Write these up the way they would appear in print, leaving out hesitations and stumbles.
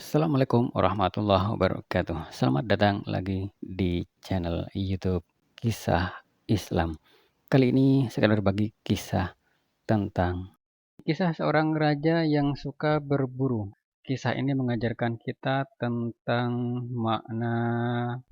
Assalamualaikum warahmatullahi wabarakatuh. Selamat datang lagi di channel YouTube Kisah Islam. Kali ini saya akan berbagi kisah tentang kisah seorang raja yang suka berburu. Kisah ini mengajarkan kita tentang makna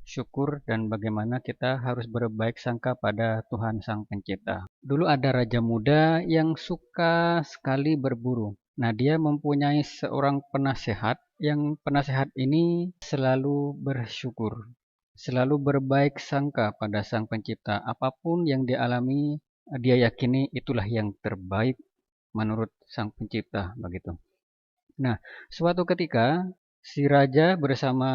syukur dan bagaimana kita harus berbaik sangka pada Tuhan Sang Pencipta. Dulu ada raja muda yang suka sekali berburu. Nah, dia mempunyai seorang penasehat yang penasehat ini selalu bersyukur, selalu berbaik sangka pada Sang Pencipta. Apapun yang dialami, dia yakini itulah yang terbaik menurut Sang Pencipta, begitu. Nah, suatu ketika si raja bersama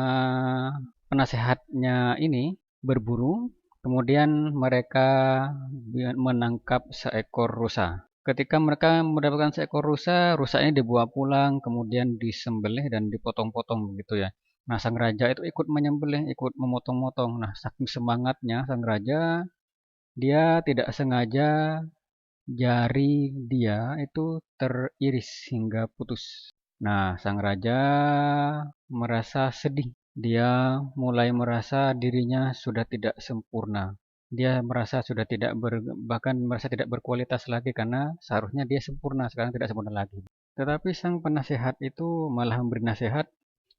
penasehatnya ini berburu, kemudian mereka menangkap seekor rusa. Ketika mereka mendapatkan seekor rusa, rusanya dibawa pulang, kemudian disembelih dan dipotong-potong begitu ya. Nah, sang raja itu ikut menyembelih, ikut memotong-motong. Nah, saking semangatnya sang raja, dia tidak sengaja jari dia itu teriris hingga putus. Nah, sang raja merasa sedih. Dia mulai merasa dirinya sudah tidak sempurna. Dia merasa sudah tidak bahkan merasa tidak berkualitas lagi karena seharusnya dia sempurna, sekarang tidak sempurna lagi. Tetapi sang penasehat itu malah memberi nasihat,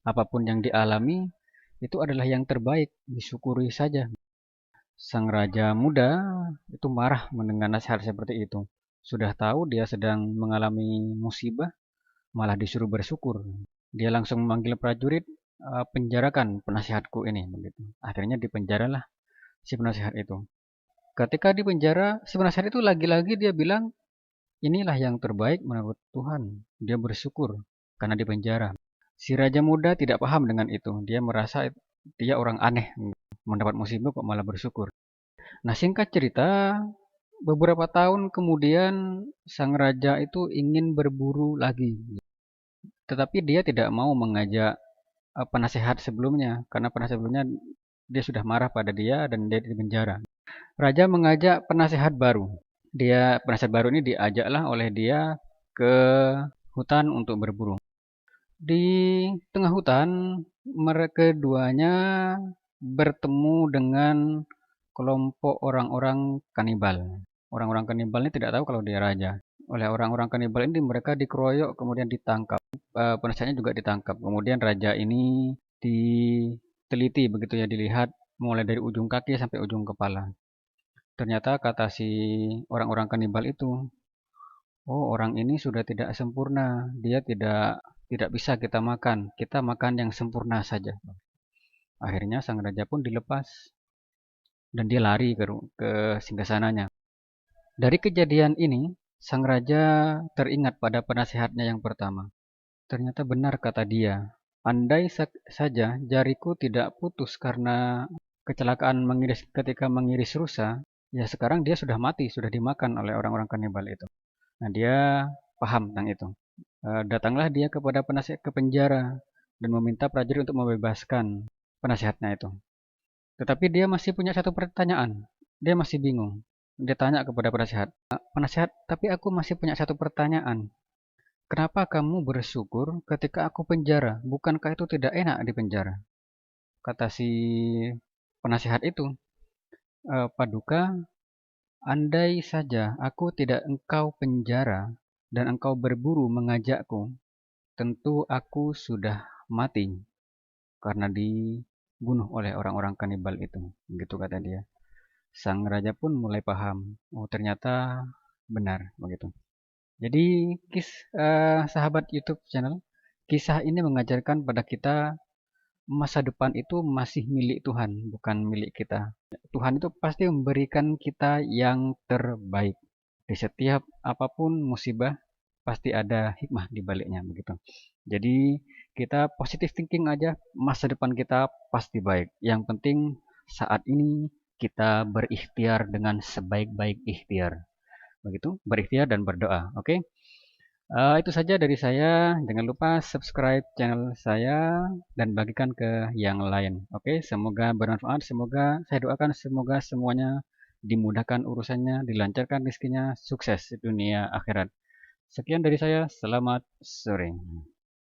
apapun yang dialami itu adalah yang terbaik, disyukuri saja. Sang raja muda itu marah mendengar nasihat seperti itu. Sudah tahu dia sedang mengalami musibah, malah disuruh bersyukur. Dia langsung memanggil prajurit, penjarakan penasihatku ini, begitu. Akhirnya dipenjaralah si penasihat itu. Ketika dipenjara, si penasihat itu lagi-lagi dia bilang, inilah yang terbaik menurut Tuhan. Dia bersyukur karena dipenjara. Si raja muda tidak paham dengan itu. Dia merasa dia orang aneh, mendapat musibah kok malah bersyukur. Nah, singkat cerita, beberapa tahun kemudian sang raja itu ingin berburu lagi. Tetapi dia tidak mau mengajak penasehat sebelumnya, karena penasehat sebelumnya dia sudah marah pada dia dan dia dipenjara. Raja mengajak penasehat baru. Penasehat baru ini diajaklah oleh dia ke hutan untuk berburu. Di tengah hutan, mereka keduanya bertemu dengan kelompok orang-orang kanibal. Orang-orang kanibal ini tidak tahu kalau dia raja. Oleh orang-orang kanibal ini mereka dikeroyok kemudian ditangkap. Penasehatnya juga ditangkap. Kemudian raja ini diteliti begitu ya, dilihat mulai dari ujung kaki sampai ujung kepala. Ternyata kata si orang-orang kanibal itu, oh, orang ini sudah tidak sempurna. Dia tidak bisa kita makan. Kita makan yang sempurna saja. Akhirnya sang raja pun dilepas dan dia lari ke singgasananya. Dari kejadian ini, sang raja teringat pada penasehatnya yang pertama. Ternyata benar kata dia. Andai saja jariku tidak putus karena kecelakaan ketika mengiris rusa, ya sekarang dia sudah mati, sudah dimakan oleh orang-orang kanibal itu. Nah, dia paham tentang itu. Datanglah dia kepada penasihat ke penjara dan meminta prajurit untuk membebaskan penasihatnya itu. Tetapi dia masih punya satu pertanyaan. Dia masih bingung. Dia tanya kepada penasihat, penasihat, tapi aku masih punya satu pertanyaan. Kenapa kamu bersyukur ketika aku penjara? Bukankah itu tidak enak di penjara? Kata si penasihat itu, Paduka, andai saja aku tidak engkau penjara dan engkau berburu mengajakku, tentu aku sudah mati karena dibunuh oleh orang-orang kanibal itu. Begitu kata dia. Sang raja pun mulai paham. Oh, ternyata benar begitu. Jadi, sahabat YouTube channel, kisah ini mengajarkan pada kita masa depan itu masih milik Tuhan, bukan milik kita. Tuhan itu pasti memberikan kita yang terbaik. Di setiap apapun musibah, pasti ada hikmah di baliknya begitu. Jadi, kita positive thinking aja, masa depan kita pasti baik. Yang penting saat ini kita berikhtiar dengan sebaik-baik ikhtiar. Begitu, berikhtiar dan berdoa. Oke? Itu saja dari saya. Jangan lupa subscribe channel saya dan bagikan ke yang lain. Oke, semoga bermanfaat. Saya doakan semoga semuanya dimudahkan urusannya, dilancarkan rezekinya, sukses di dunia akhirat. Sekian dari saya. Selamat sore.